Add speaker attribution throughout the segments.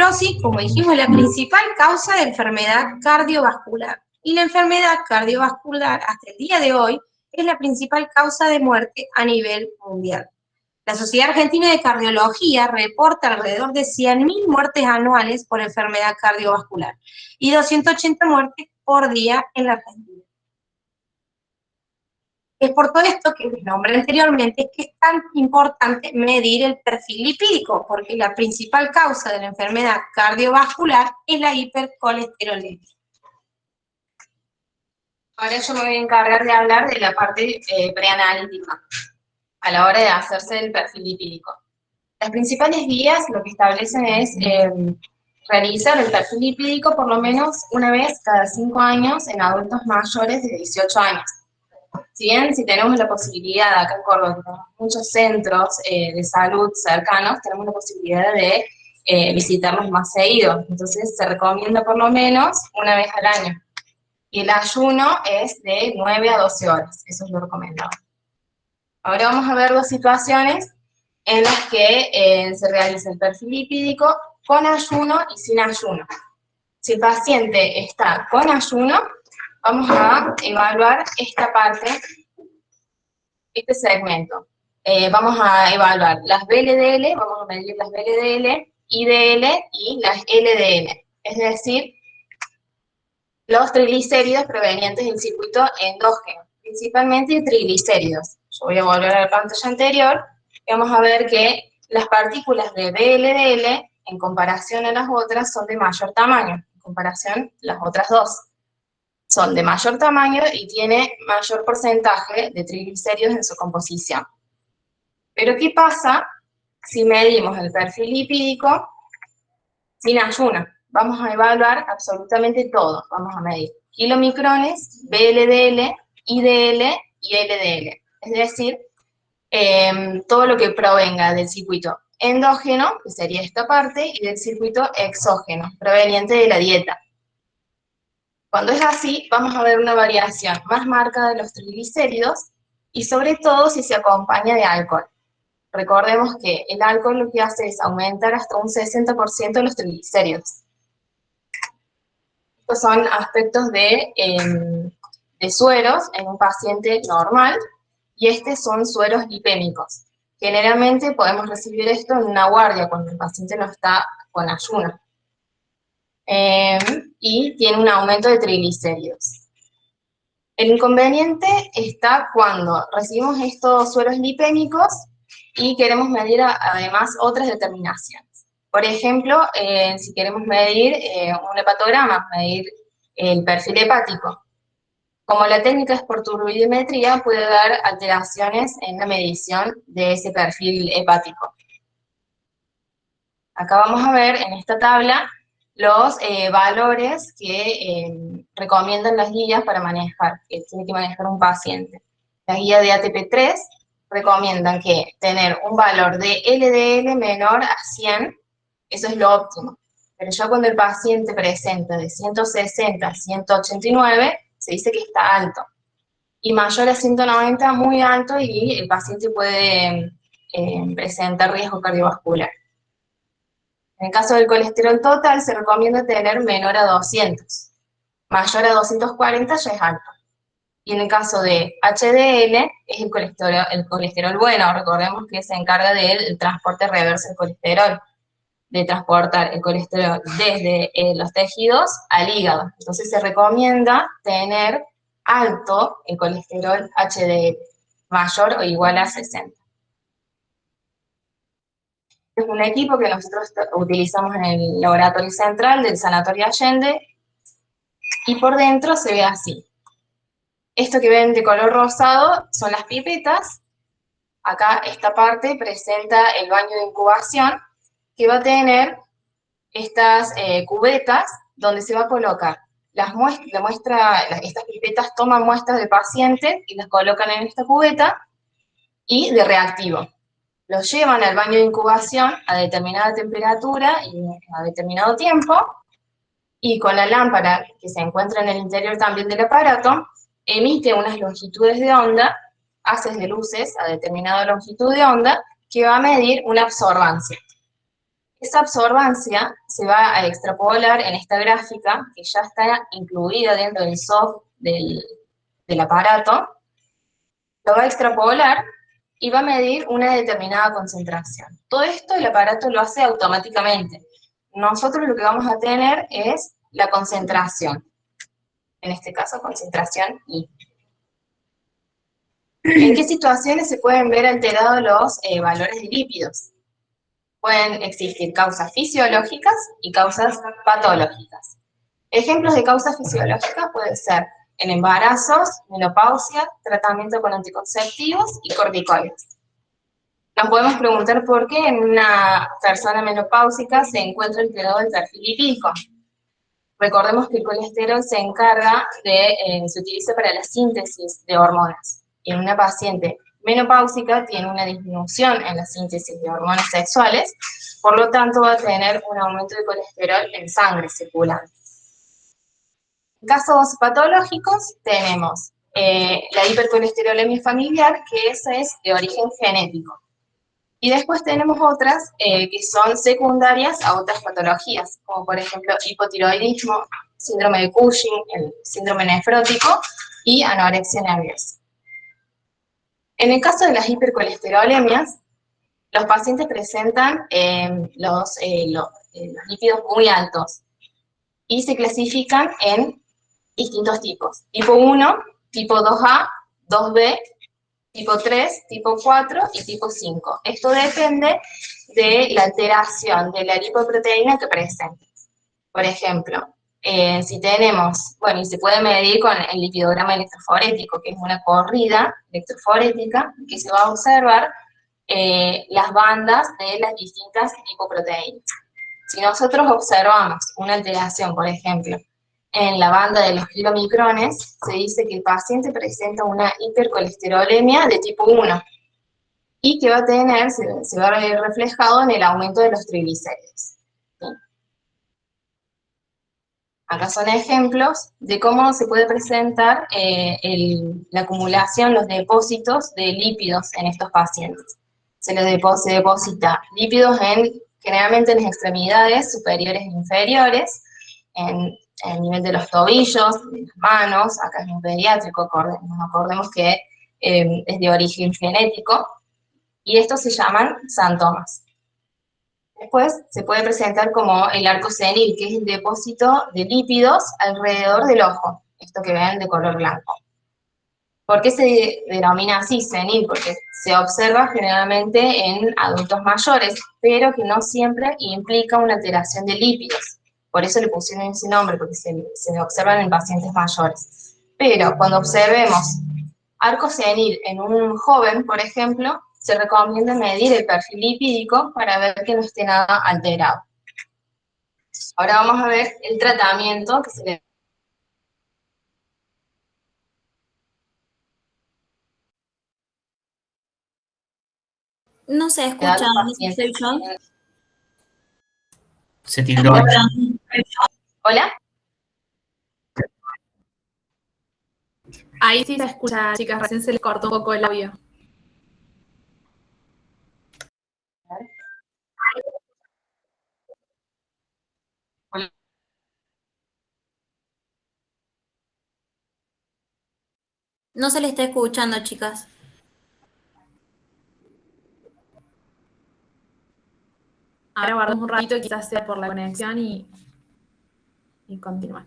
Speaker 1: osteoporosis, como dijimos, es la principal causa de enfermedad cardiovascular. Y la enfermedad cardiovascular, hasta el día de hoy, es la principal causa de muerte a nivel mundial. La Sociedad Argentina de Cardiología reporta alrededor de 100.000 muertes anuales por enfermedad cardiovascular y 280 muertes por día en la Argentina. Es por todo esto que les nombré anteriormente que es tan importante medir el perfil lipídico, porque la principal causa de la enfermedad cardiovascular es la hipercolesterolemia. Ahora yo me voy a encargar de hablar de la parte preanalítica, a la hora de hacerse el perfil lipídico. Las principales guías lo que establecen es realizar el perfil lipídico por lo menos una vez cada 5 años en adultos mayores de 18 años. Si bien si tenemos la posibilidad, acá en Córdoba, tenemos muchos centros de salud cercanos, tenemos la posibilidad de visitarlos más seguido. Entonces se recomienda por lo menos una vez al año. Y el ayuno es de 9 a 12 horas, eso es lo recomendado. Ahora vamos a ver dos situaciones en las que se realiza el perfil lipídico con ayuno y sin ayuno. Si el paciente está con ayuno, vamos a evaluar esta parte, este segmento. Vamos a evaluar las VLDL, vamos a medir las VLDL, IDL y las LDL, es decir, los triglicéridos provenientes del circuito endógeno, principalmente triglicéridos. Yo voy a volver a la pantalla anterior y vamos a ver que las partículas de VLDL, en comparación a las otras, son de mayor tamaño, en comparación a las otras dos. Son de mayor tamaño y tiene mayor porcentaje de triglicéridos en su composición. Pero ¿qué pasa si medimos el perfil lipídico sin ayuno? Vamos a evaluar absolutamente todo. Vamos a medir kilomicrones, VLDL, IDL y LDL. Es decir, todo lo que provenga del circuito endógeno, que sería esta parte, y del circuito exógeno, proveniente de la dieta. Cuando es así, vamos a ver una variación más marcada de los triglicéridos y sobre todo si se acompaña de alcohol. Recordemos que el alcohol lo que hace es aumentar hasta un 60% los triglicéridos. Estos son aspectos de sueros en un paciente normal y estos son sueros lipémicos. Generalmente podemos recibir esto en una guardia cuando el paciente no está con ayuno. Y tiene un aumento de triglicéridos. El inconveniente está cuando recibimos estos sueros lipémicos y queremos medir además otras determinaciones. Por ejemplo, si queremos medir un hepatograma, medir el perfil hepático. Como la técnica es por turbidimetría, puede dar alteraciones en la medición de ese perfil hepático. Acá vamos a ver en esta tabla los valores que recomiendan las guías para manejar, que tiene que manejar un paciente. La guía de ATP3 recomiendan que tener un valor de LDL menor a 100, eso es lo óptimo. Pero ya cuando el paciente presenta de 160 a 189, se dice que está alto. Y mayor a 190, muy alto, y el paciente puede presentar riesgo cardiovascular. En el caso del colesterol total, se recomienda tener menor a 200. Mayor a 240 ya es alto. Y en el caso de HDL, es el colesterol bueno. Recordemos que se encarga del transporte reverso del colesterol, de transportar el colesterol desde los tejidos al hígado. Entonces se recomienda tener alto el colesterol HDL, mayor o igual a 60. Es un equipo que nosotros utilizamos en el laboratorio central del Sanatorio Allende, y por dentro se ve así. Esto que ven de color rosado son las pipetas. Acá esta parte presenta el baño de incubación, que va a tener estas cubetas donde se va a colocar estas pipetas toman muestras de pacientes y las colocan en esta cubeta y de reactivo. Los llevan al baño de incubación a determinada temperatura y a determinado tiempo, y con la lámpara que se encuentra en el interior también del aparato, emite unas longitudes de onda, haces de luces a determinada longitud de onda, que va a medir una absorbancia. Esa absorbancia se va a extrapolar en esta gráfica, que ya está incluida dentro del soft del aparato, lo va a extrapolar y va a medir una determinada concentración. Todo esto el aparato lo hace automáticamente. Nosotros lo que vamos a tener es la concentración, en este caso concentración I. ¿En qué situaciones se pueden ver alterados los valores de lípidos? Pueden existir causas fisiológicas y causas patológicas. Ejemplos de causas fisiológicas pueden ser en embarazos, menopausia, tratamiento con anticonceptivos y corticoides. Nos podemos preguntar por qué en una persona menopáusica se encuentra alterado el perfil lipídico. Recordemos que el colesterol se encarga se utiliza para la síntesis de hormonas. Y en una paciente menopáusica tiene una disminución en la síntesis de hormonas sexuales, por lo tanto va a tener un aumento de colesterol en sangre circulante. En casos patológicos tenemos la hipercolesterolemia familiar, que esa es de origen genético. Y después tenemos otras que son secundarias a otras patologías, como por ejemplo hipotiroidismo, síndrome de Cushing, el síndrome nefrótico y anorexia nerviosa. En el caso de las hipercolesterolemias, los pacientes presentan los lípidos muy altos y se clasifican en distintos tipos. Tipo 1, tipo 2A, 2B, tipo 3, tipo 4 y tipo 5. Esto depende de la alteración de la lipoproteína que presente. Por ejemplo, si tenemos, bueno, y se puede medir con el lipidograma electroforético, que es una corrida electroforética, que se va a observar las bandas de las distintas lipoproteínas. Si nosotros observamos una alteración, por ejemplo, en la banda de los kilomicrones, se dice que el paciente presenta una hipercolesterolemia de tipo 1 y que va a tener, se va a ver reflejado en el aumento de los triglicéridos. ¿Sí? Acá son ejemplos de cómo se puede presentar la acumulación, los depósitos de lípidos en estos pacientes. Se deposita lípidos generalmente en las extremidades superiores e inferiores, en el nivel de los tobillos, de las manos. Acá es un pediátrico, acordemos que es de origen genético, y estos se llaman xantomas. Después se puede presentar como el arco senil, que es el depósito de lípidos alrededor del ojo, esto que ven de color blanco. ¿Por qué se denomina así, senil? Porque se observa generalmente en adultos mayores, pero que no siempre implica una alteración de lípidos. Por eso le pusieron ese nombre, porque se observan en pacientes mayores. Pero cuando observemos arco senil en un joven, por ejemplo, se recomienda medir el perfil lipídico para ver que no esté nada alterado. Ahora vamos a ver el tratamiento que se le...
Speaker 2: No se escucha, no sé si soy yo.
Speaker 3: Se tildó.
Speaker 1: ¿Hola?
Speaker 4: Ahí sí se escucha, chicas, recién se les cortó un poco el audio.
Speaker 2: No se le está escuchando, chicas.
Speaker 4: Ahora guardamos un ratito, quizás sea por la conexión y continuar.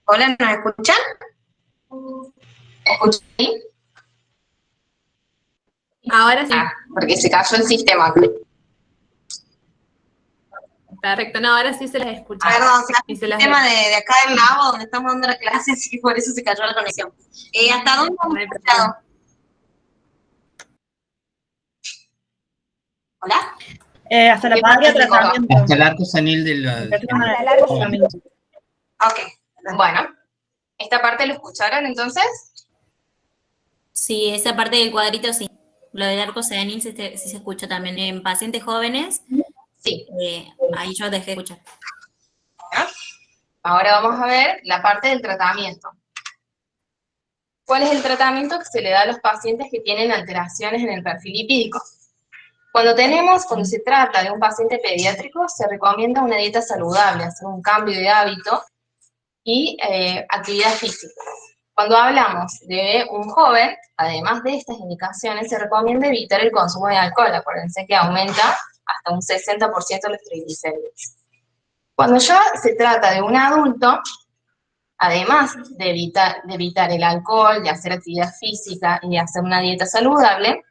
Speaker 1: Hola, ¿nos escuchan? ¿Escuchan?
Speaker 4: Ahora sí.
Speaker 1: Porque se cayó el sistema.
Speaker 4: Perfecto, no, ahora sí se les escucha.
Speaker 5: Perdón, se
Speaker 4: Y
Speaker 5: hace
Speaker 4: se
Speaker 5: el
Speaker 4: las
Speaker 5: tema de acá del lado donde estamos dando la clase, y por eso se cayó la conexión. ¿Hasta dónde hemos escuchado? ¿Hola?
Speaker 6: Hasta la palabra tratamiento.
Speaker 3: Hasta el arco senil del...
Speaker 1: Ok, bueno. ¿Esta parte lo escucharon entonces?
Speaker 2: Sí, esa parte del cuadrito sí. Lo del arco senil sí se escucha también. En pacientes jóvenes
Speaker 1: Sí.
Speaker 2: Ahí yo dejé de escuchar.
Speaker 1: Ahora vamos a ver la parte del tratamiento. ¿Cuál es el tratamiento que se le da a los pacientes que tienen alteraciones en el perfil lipídico? Cuando se trata de un paciente pediátrico, se recomienda una dieta saludable, hacer un cambio de hábito y actividad física. Cuando hablamos de un joven, además de estas indicaciones, se recomienda evitar el consumo de alcohol. Acuérdense que aumenta hasta un 60% los triglicéridos. Cuando ya se trata de un adulto, además de evitar el alcohol, de hacer actividad física y de hacer una dieta saludable,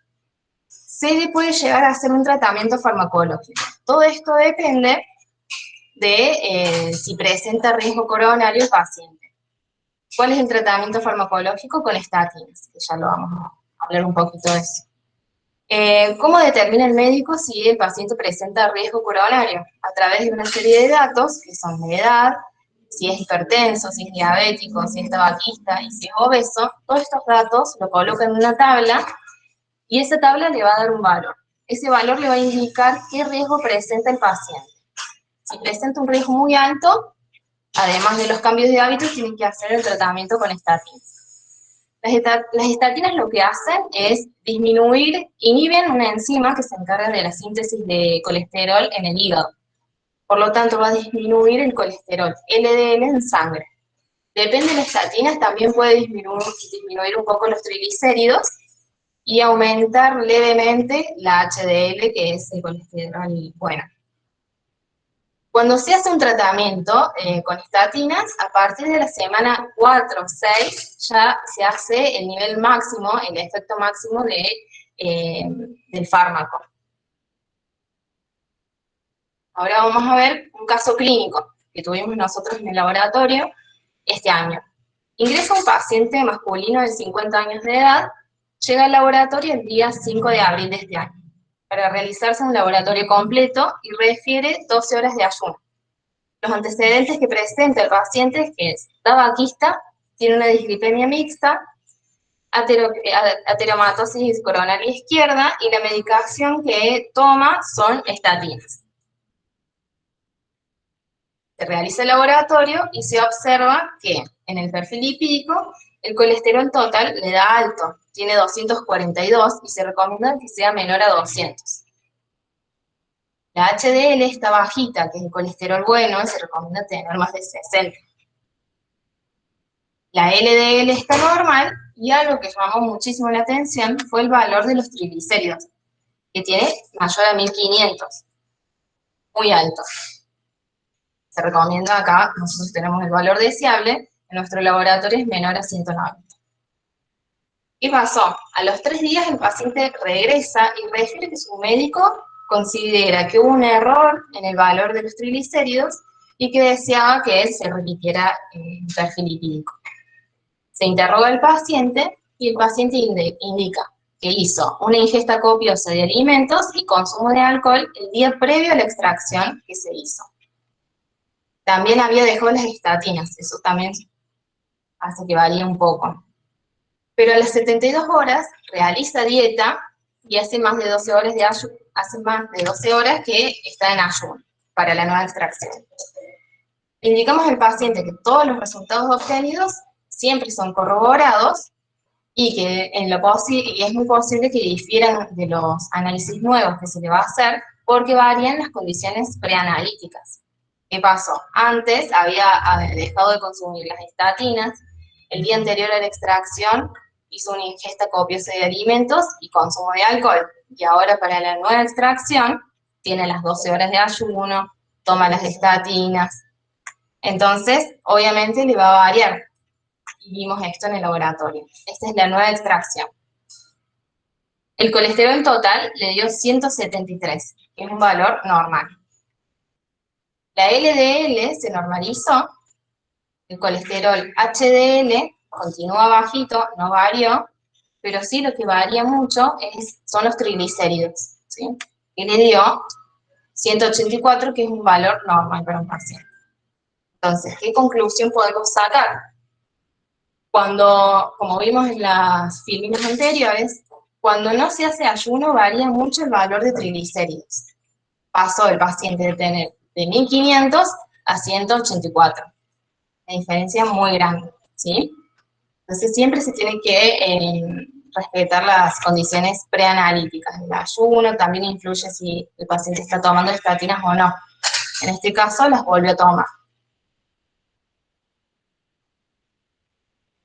Speaker 1: se le puede llegar a hacer un tratamiento farmacológico. Todo esto depende de si presenta riesgo coronario el paciente. ¿Cuál es el tratamiento farmacológico? Con estatinas, que ya lo vamos a hablar un poquito de eso. ¿Cómo determina el médico si el paciente presenta riesgo coronario? A través de una serie de datos, que son la edad, si es hipertenso, si es diabético, si es tabaquista y si es obeso. Todos estos datos lo colocan en una tabla y esa tabla le va a dar un valor. Ese valor le va a indicar qué riesgo presenta el paciente. Si presenta un riesgo muy alto, además de los cambios de hábitos, tienen que hacer el tratamiento con estatinas. Las estatinas lo que hacen es inhiben una enzima que se encarga de la síntesis de colesterol en el hígado. Por lo tanto, va a disminuir el colesterol, LDL en sangre. Depende de las estatinas, también puede disminuir un poco los triglicéridos y aumentar levemente la HDL, que es el colesterol bueno. Cuando se hace un tratamiento con estatinas, a partir de la semana 4 o 6 ya se hace el nivel máximo, el efecto máximo del fármaco. Ahora vamos a ver un caso clínico que tuvimos nosotros en el laboratorio este año. Ingresa un paciente masculino de 50 años de edad, llega al laboratorio el día 5 de abril de este año para realizarse un laboratorio completo y refiere 12 horas de ayuno. Los antecedentes que presenta el paciente es que es tabaquista, tiene una dislipemia mixta, ateromatosis coronaria izquierda y la medicación que toma son estatinas. Se realiza el laboratorio y se observa que en el perfil lipídico el colesterol total le da alto, tiene 242 y se recomienda que sea menor a 200. La HDL está bajita, que es el colesterol bueno, y se recomienda tener más de 60. La LDL está normal, y algo que llamó muchísimo la atención fue el valor de los triglicéridos, que tiene mayor a 1500, muy alto. Se recomienda acá, nosotros tenemos el valor deseable, en nuestro laboratorio es menor a 190. ¿Qué pasó? A los 3 días el paciente regresa y refiere que su médico considera que hubo un error en el valor de los triglicéridos y que deseaba que se repitiera el perfil lipídico. Se interroga al paciente y el paciente indica que hizo una ingesta copiosa de alimentos y consumo de alcohol el día previo a la extracción que se hizo. También había dejado las estatinas, eso también hace que varíe un poco. Pero a las 72 horas realiza dieta y hace más de 12 horas que está en ayuno para la nueva extracción. Le indicamos al paciente que todos los resultados obtenidos siempre son corroborados y que es muy posible que difieran de los análisis nuevos que se le va a hacer porque varían las condiciones preanalíticas. ¿Qué pasó? Antes había dejado de consumir las estatinas, el día anterior a la extracción hizo una ingesta copiosa de alimentos y consumo de alcohol, y ahora para la nueva extracción tiene las 12 horas de ayuno, toma las estatinas, entonces obviamente le va a variar, y vimos esto en el laboratorio. Esta es la nueva extracción. El colesterol total le dio 173, que es un valor normal. La LDL se normalizó, el colesterol HDL continúa bajito, no varió, pero sí lo que varía mucho son los triglicéridos, ¿sí? Y le dio 184, que es un valor normal para un paciente. Entonces, ¿qué conclusión podemos sacar? Como vimos en las filminas anteriores, cuando no se hace ayuno varía mucho el valor de triglicéridos. pasó el paciente de tener de 1500 a 184. Una diferencia muy grande, ¿sí? Entonces siempre se tiene que respetar las condiciones preanalíticas. El ayuno también influye si el paciente está tomando estatinas o no. En este caso las vuelve a tomar.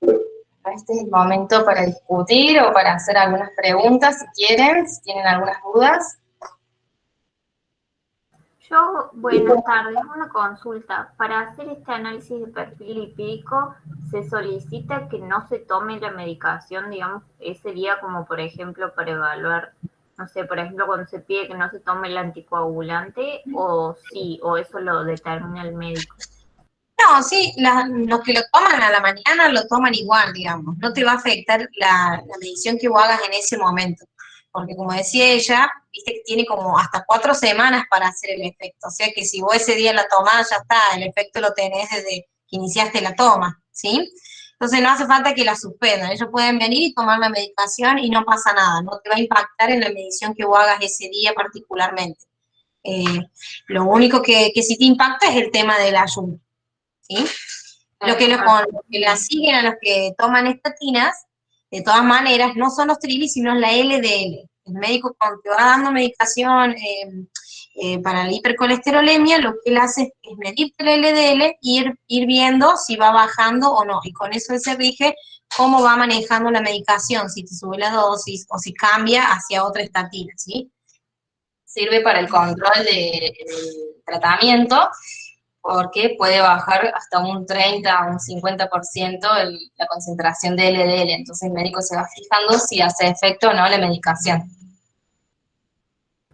Speaker 1: Este es el momento para discutir o para hacer algunas preguntas si quieren, si tienen algunas dudas.
Speaker 3: Yo, buenas tardes, una consulta. Para hacer este análisis de perfil lipídico, ¿se solicita que no se tome la medicación, digamos, ese día, como por ejemplo para evaluar, no sé, por ejemplo, cuando se pide que no se tome el anticoagulante, o sí, o eso lo determina el médico?
Speaker 5: No, sí, los que lo toman a la mañana lo toman igual, digamos. No te va a afectar la medición que vos hagas en ese momento. Porque como decía ella, viste que tiene como hasta 4 semanas para hacer el efecto. O sea que si vos ese día la tomás, ya está, el efecto lo tenés desde que iniciaste la toma, ¿sí? Entonces no hace falta que la suspendan. Ellos pueden venir y tomar la medicación y no pasa nada. No te va a impactar en la medición que vos hagas ese día particularmente. Lo único que sí te impacta es el tema del ayuno, ¿sí? Los que la siguen a los que toman estatinas, de todas maneras, no son los triglicéridos, sino la LDL. El médico cuando te va dando medicación para la hipercolesterolemia, lo que él hace es medirte el LDL y ir viendo si va bajando o no. Y con eso él se rige cómo va manejando la medicación, si te sube la dosis o si cambia hacia otra estatina, ¿sí?
Speaker 1: Sirve para el control del tratamiento, porque puede bajar hasta un 30 o un 50% la concentración de LDL. Entonces el médico se va fijando si hace efecto o no la medicación.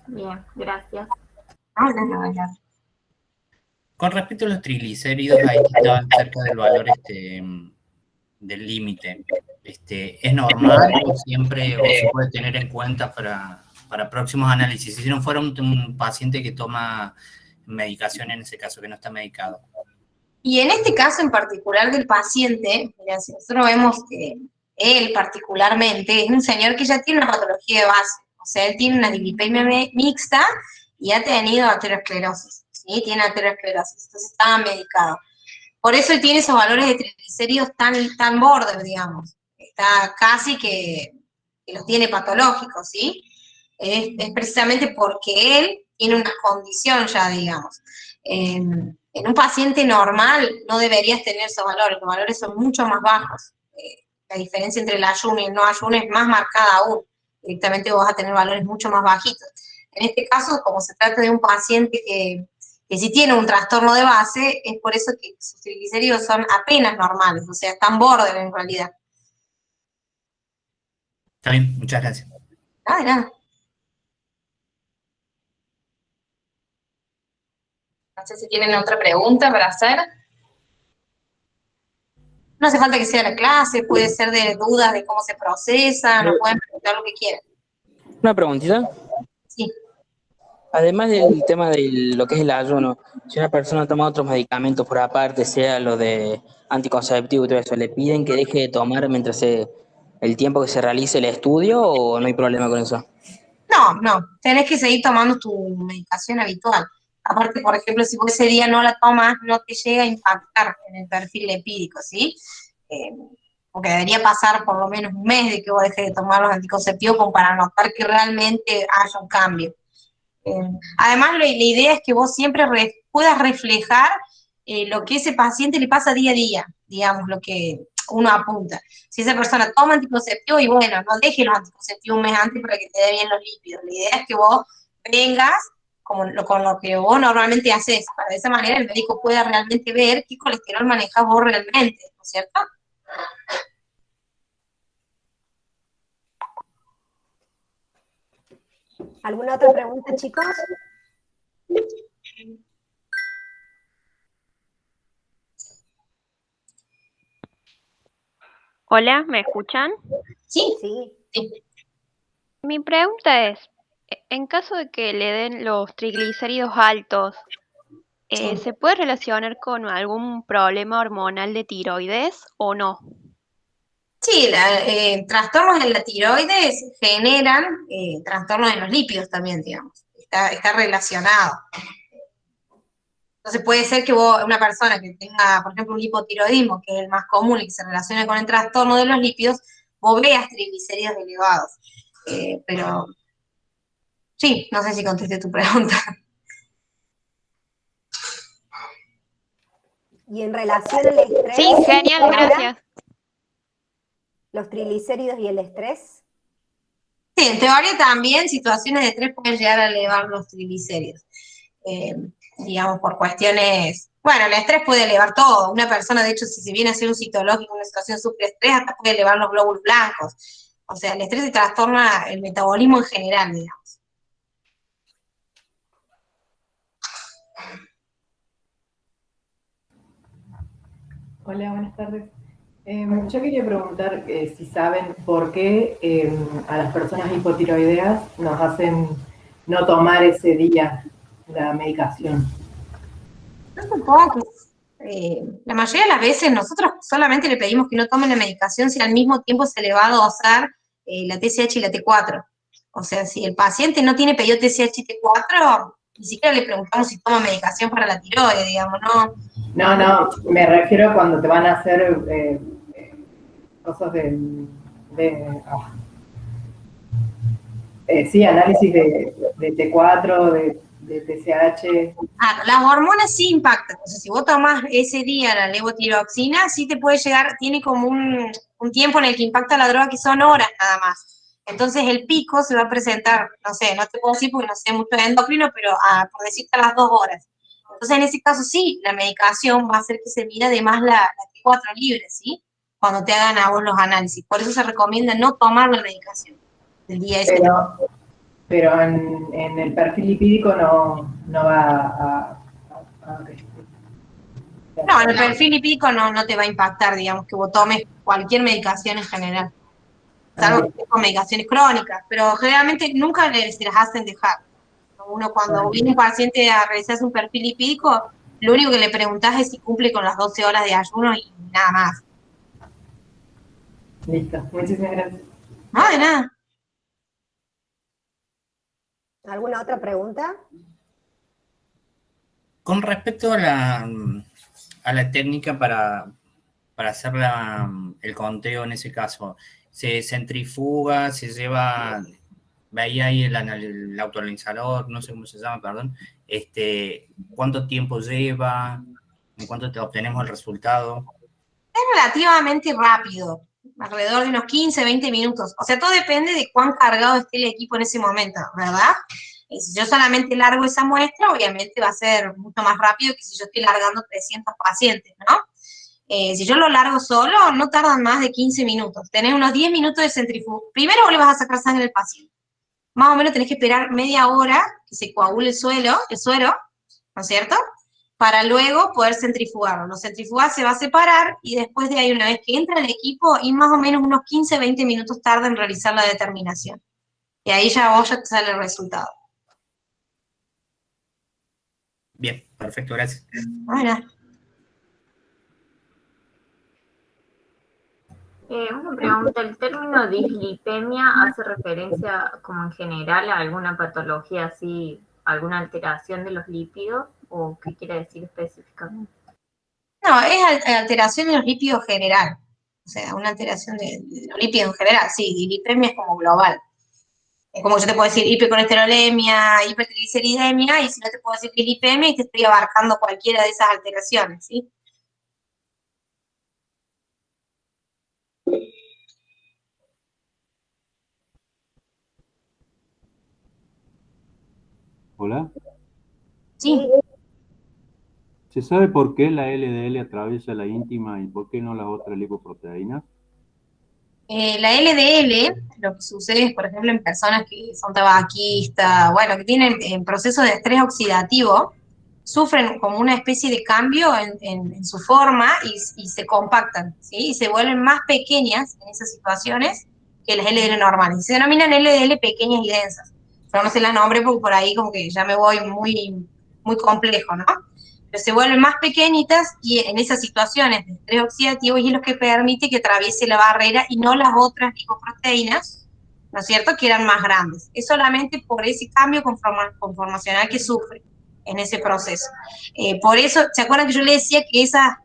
Speaker 3: Bien, gracias.
Speaker 7: Con respecto a los triglicéridos, ahí estaban cerca del valor del límite. ¿Es normal o siempre o se puede tener en cuenta para próximos análisis? Si no fuera un paciente que toma medicación, en ese caso, que no está medicado.
Speaker 5: Y en este caso en particular del paciente, mira, si nosotros vemos que él particularmente es un señor que ya tiene una patología de base, o sea, él tiene una dislipemia mixta y ha tenido arteriosclerosis, ¿sí? Tiene arteriosclerosis, entonces estaba medicado. Por eso él tiene esos valores de triglicéridos tan border, digamos. Está casi que los tiene patológicos, ¿sí? Es precisamente porque él tiene una condición ya, digamos. En un paciente normal no deberías tener esos valores, los valores son mucho más bajos. La diferencia entre el ayuno y el no ayuno es más marcada aún. Directamente vos vas a tener valores mucho más bajitos. En este caso, como se trata de un paciente que sí tiene un trastorno de base, es por eso que sus triglicéridos son apenas normales, o sea, están border en realidad.
Speaker 7: Está bien, muchas gracias.
Speaker 5: Nada.
Speaker 1: No sé si tienen otra pregunta para hacer.
Speaker 5: No hace falta que sea la clase, puede ser de dudas de cómo se procesa, nos pueden preguntar lo que quieran.
Speaker 8: Una preguntita.
Speaker 5: Sí.
Speaker 8: Además del tema de lo que es el ayuno, si una persona toma otros medicamentos por aparte, sea lo de anticonceptivo y todo eso, ¿le piden que deje de tomar mientras el tiempo que se realice el estudio o no hay problema con eso?
Speaker 5: No, tenés que seguir tomando tu medicación habitual. Aparte, por ejemplo, si vos ese día no la tomas, no te llega a impactar en el perfil lipídico, ¿sí? Porque debería pasar por lo menos un mes de que vos dejes de tomar los anticonceptivos como para notar que realmente haya un cambio. Además, la idea es que vos siempre puedas reflejar lo que ese paciente le pasa día a día, digamos, lo que uno apunta. Si esa persona toma anticonceptivo, y bueno, no deje los anticonceptivos un mes antes para que te dé bien los lípidos. La idea es que vos vengas con lo que vos normalmente haces, para de esa manera el médico pueda realmente ver qué colesterol manejas vos realmente, ¿no es cierto?
Speaker 9: ¿Alguna otra pregunta, chicos?
Speaker 10: Hola, ¿me escuchan?
Speaker 5: Sí.
Speaker 9: Sí.
Speaker 10: Mi pregunta es, en caso de que le den los triglicéridos altos, ¿se puede relacionar con algún problema hormonal de tiroides o no?
Speaker 5: Sí, trastornos en la tiroides generan trastornos en los lípidos también, digamos. está relacionado. Entonces puede ser que una persona que tenga, por ejemplo, un hipotiroidismo, que es el más común y que se relaciona con el trastorno de los lípidos, vos veas triglicéridos elevados. Pero sí, no sé si contesté tu pregunta.
Speaker 9: Y en relación al estrés.
Speaker 10: Sí, genial,
Speaker 9: Laura,
Speaker 10: gracias.
Speaker 9: los triglicéridos y el estrés.
Speaker 5: Sí, en teoría también situaciones de estrés pueden llegar a elevar los triglicéridos. Digamos, por cuestiones... Bueno, el estrés puede elevar todo. Una persona, de hecho, si se viene a hacer un citológico, una situación sufre estrés, hasta puede elevar los glóbulos blancos. O sea, el estrés se trastorna el metabolismo en general, digamos.
Speaker 11: Hola, buenas tardes. Yo quería preguntar si saben por qué a las personas hipotiroideas nos hacen no tomar ese día la medicación.
Speaker 5: Yo supongo que la mayoría de las veces nosotros solamente le pedimos que no tomen la medicación si al mismo tiempo se le va a dosar la TSH y la T4. O sea, si el paciente no tiene pedido TSH y T4, ni siquiera le preguntamos si toma medicación para la tiroides, digamos, ¿no?
Speaker 11: No, me refiero a cuando te van a hacer cosas sí, análisis de T4, de TSH.
Speaker 5: Las hormonas sí impactan. Entonces, si vos tomás ese día la levotiroxina, sí te puede llegar, tiene como un tiempo en el que impacta la droga que son horas nada más. Entonces el pico se va a presentar, no sé, no te puedo decir porque no sé mucho de endocrino, pero por decirte a las 2 horas. Entonces en ese caso sí, la medicación va a hacer que se mire además la T4 libre, ¿sí? Cuando te hagan a vos los análisis. Por eso se recomienda no tomar la medicación el día ese.
Speaker 11: Pero en el perfil lipídico no va
Speaker 5: No, en el perfil lipídico no te va a impactar, digamos, que vos tomes cualquier medicación en general. Salvo que estés con medicaciones crónicas, pero generalmente nunca se las hacen dejar. Uno cuando viene un paciente a realizarse un perfil lipídico, lo único que le preguntás es si cumple con las 12 horas de ayuno y nada más.
Speaker 11: Listo, muchísimas gracias.
Speaker 5: No, de nada.
Speaker 9: ¿Alguna otra pregunta?
Speaker 7: Con respecto a la técnica para hacer el conteo en ese caso, ¿se centrifuga, se lleva, veía ahí el autoanalizador, no sé cómo se llama, perdón, cuánto tiempo lleva, en cuánto obtenemos el resultado?
Speaker 5: Es relativamente rápido, alrededor de unos 15, 20 minutos. O sea, todo depende de cuán cargado esté el equipo en ese momento, ¿verdad? Si yo solamente largo esa muestra, obviamente va a ser mucho más rápido que si yo estoy largando 300 pacientes, ¿no? Si yo lo largo solo, no tardan más de 15 minutos. Tenés unos 10 minutos de centrifuga. Primero vos le vas a sacar sangre al paciente. Más o menos tenés que esperar media hora que se coagule el suero, ¿no es cierto? Para luego poder centrifugarlo. Lo centrifugás, se va a separar y después de ahí, una vez que entra el equipo, y más o menos unos 15, 20 minutos tarda en realizar la determinación. Y ahí ya te sale el resultado.
Speaker 7: Bien, perfecto, gracias.
Speaker 5: Bueno.
Speaker 3: Una pregunta, ¿el término dislipemia hace referencia como en general a alguna patología así, alguna alteración de los lípidos o qué quiere decir específicamente?
Speaker 5: No, es alteración de los lípidos general. O sea, una alteración de los lípidos en general, sí, dislipemia es como global. Es como yo te puedo decir hipercolesterolemia, hipertrigliceridemia, y si no te puedo decir dislipemia y te estoy abarcando cualquiera de esas alteraciones, ¿sí?
Speaker 12: Hola.
Speaker 5: Sí.
Speaker 12: ¿Se sabe por qué la LDL atraviesa la íntima y por qué no las otras lipoproteínas?
Speaker 5: La LDL, lo que sucede es, por ejemplo, en personas que son tabaquistas, bueno, que tienen proceso de estrés oxidativo, sufren como una especie de cambio en su forma y se compactan, ¿sí? Y se vuelven más pequeñas en esas situaciones que las LDL normales. Se denominan LDL pequeñas y densas. Yo no sé la nombre porque por ahí como que ya me voy muy, muy complejo, ¿no? Pero se vuelven más pequeñitas y en esas situaciones de estrés oxidativo y es lo que permite que atraviese la barrera y no las otras lipoproteínas ¿no es cierto?, que eran más grandes. Es solamente por ese cambio conformacional que sufre en ese proceso. Por eso, ¿se acuerdan que yo le decía que esas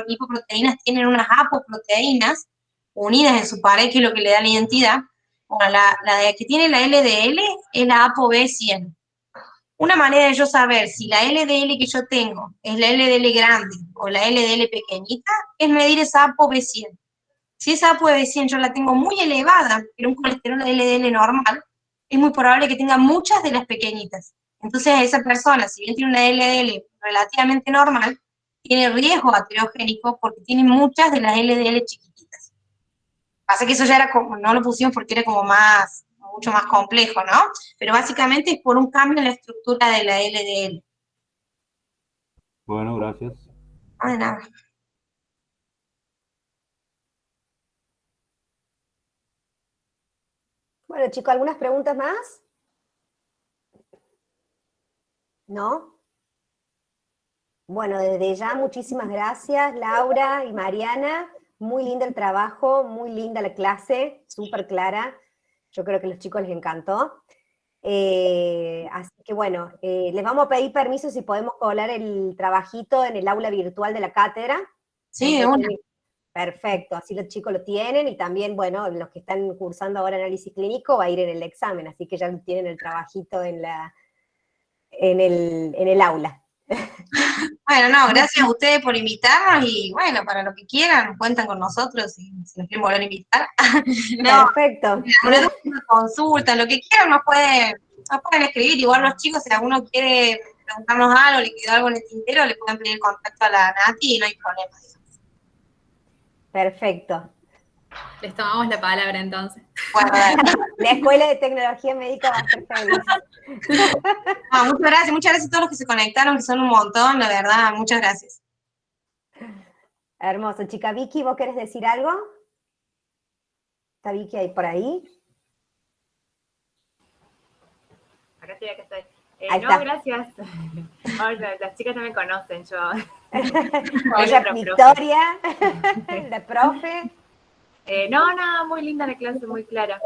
Speaker 5: lipoproteínas tienen unas apoproteínas unidas en su pared, que es lo que le da la identidad? Bueno, la de que tiene la LDL es la ApoB100. Una manera de yo saber si la LDL que yo tengo es la LDL grande o la LDL pequeñita es medir esa ApoB100. Si esa ApoB100 yo la tengo muy elevada, pero un colesterol LDL normal, es muy probable que tenga muchas de las pequeñitas. Entonces esa persona, si bien tiene una LDL relativamente normal, tiene riesgo aterogénico porque tiene muchas de las LDL chiquititas. Pasa que eso ya era como, no lo pusimos porque era como mucho más complejo, ¿no? Pero básicamente es por un cambio en la estructura de la LDL.
Speaker 12: Bueno, gracias.
Speaker 5: No, de nada.
Speaker 9: Bueno, chicos, ¿algunas preguntas más? ¿No? Bueno, desde ya muchísimas gracias, Laura y Mariana. Muy lindo el trabajo, muy linda la clase, súper clara. Yo creo que a los chicos les encantó. Así que bueno, les vamos a pedir permiso si podemos colar el trabajito en el aula virtual de la cátedra.
Speaker 5: Sí, de una.
Speaker 9: Perfecto, así los chicos lo tienen y también, bueno, los que están cursando ahora análisis clínico va a ir en el examen, así que ya tienen el trabajito en el aula.
Speaker 5: Bueno, no, gracias a ustedes por invitarnos y bueno, para lo que quieran, cuentan con nosotros si nos quieren volver a invitar. No,
Speaker 9: perfecto.
Speaker 5: Una consulta, lo que quieran nos pueden escribir, igual los chicos, si alguno quiere preguntarnos algo, le quedó algo en el tintero, le pueden pedir contacto a la Nati y no hay problema.
Speaker 9: Perfecto.
Speaker 4: Les tomamos la palabra entonces.
Speaker 5: Bueno,
Speaker 9: la Escuela de Tecnología Médica va a ser feliz.
Speaker 5: No, muchas gracias a todos los que se conectaron, que son un montón, la verdad, muchas gracias.
Speaker 9: Hermoso. Chica Vicky, ¿vos querés decir algo? ¿Está Vicky ahí por ahí?
Speaker 3: Acá estoy.
Speaker 9: Ahí
Speaker 3: no,
Speaker 9: está.
Speaker 3: Gracias. Las chicas no me conocen, yo.
Speaker 9: Ella, Victoria, la profe.
Speaker 3: No, nada, muy linda la clase, muy clara.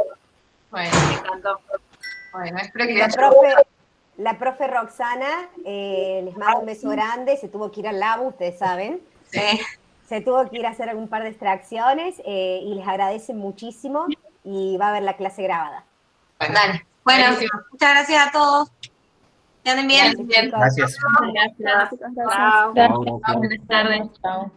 Speaker 1: Bueno,
Speaker 3: me encantó.
Speaker 1: Bueno, espero que
Speaker 9: la profe Roxana, les mando un beso grande, se tuvo que ir al labo, ustedes saben.
Speaker 5: Sí.
Speaker 9: Se tuvo que ir a hacer un par de extracciones y les agradece muchísimo y va a ver la clase grabada.
Speaker 5: Bueno, dale. Bueno, muchas gracias a todos. Que anden bien.
Speaker 7: Gracias.
Speaker 4: Gracias.
Speaker 3: Chao.
Speaker 6: Buenas tardes. Chao.